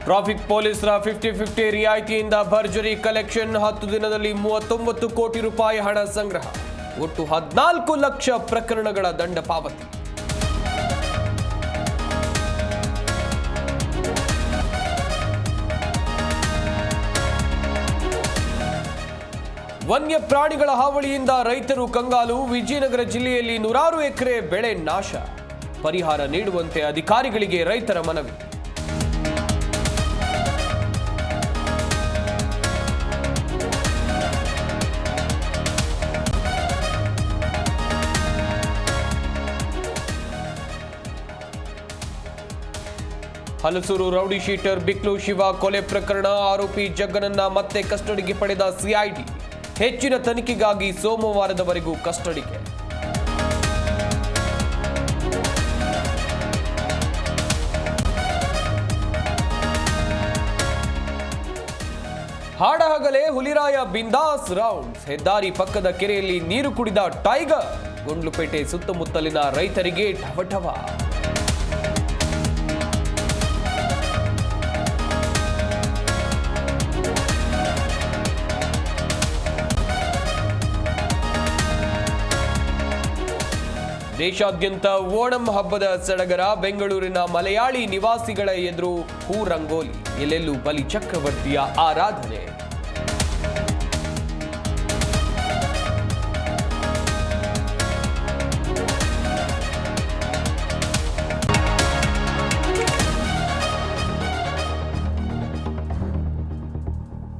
Traffic ಪೊಲೀಸರ 50-50 ರಿಯಾಯಿತಿಯಿಂದ ಭರ್ಜರಿ collection. 10 ದಿನದಲ್ಲಿ 39 ಕೋಟಿ ರೂಪಾಯಿ ಹಣ ಸಂಗ್ರಹ. ಒಟ್ಟು 14 ಲಕ್ಷ ಪ್ರಕರಣಗಳ ದಂಡ ಪಾವತಿ. ವನ್ಯ ಪ್ರಾಣಿಗಳ ಹಾವಳಿಯಿಂದ ರೈತರು ಕಂಗಾಲು. ವಿಜಯನಗರ ಜಿಲ್ಲೆಯಲ್ಲಿ 100 ಎಕರೆ ಬೆಳೆ ನಾಶ. ಪರಿಹಾರ ನೀಡುವಂತೆ ಅಧಿಕಾರಿಗಳಿಗೆ ರೈತರ ಮನವಿ. ಹಲಸೂರು ರೌಡಿ ಶೀಟರ್ ಬಿಕ್ಲು ಶಿವ ಕೊಲೆ ಪ್ರಕರಣ. ಆರೋಪಿ ಜಗ್ಗನನ್ನ ಮತ್ತೆ ಕಸ್ಟಡಿಗೆ ಪಡೆದ ಸಿಐಡಿ. ಹೆಚ್ಚಿನ ತನಿಖೆಗಾಗಿ ಸೋಮವಾರದವರೆಗೂ ಕಸ್ಟಡಿಗೆ. ಹಾಡಹಗಲೇ ಹುಲಿರಾಯ ಬಿಂದಾಸ್ ರೌಂಡ್ಸ್. ಹೆದ್ದಾರಿ ಪಕ್ಕದ ಕೆರೆಯಲ್ಲಿ ನೀರು ಕುಡಿದ ಟೈಗರ್. ಗುಂಡ್ಲುಪೇಟೆ ಸುತ್ತಮುತ್ತಲಿನ ರೈತರಿಗೆ ಢವಢವ. ದೇಶಾದ್ಯಂತ ಓಣಂ ಹಬ್ಬದ ಸಡಗರ. ಬೆಂಗಳೂರಿನ ಮಲಯಾಳಿ ನಿವಾಸಿಗಳ ಎದುರು ಹೂ ರಂಗೋಲಿ. ಎಲ್ಲೆಲ್ಲೂ ಬಲಿ ಚಕ್ರವರ್ತಿಯ ಆರಾಧನೆ.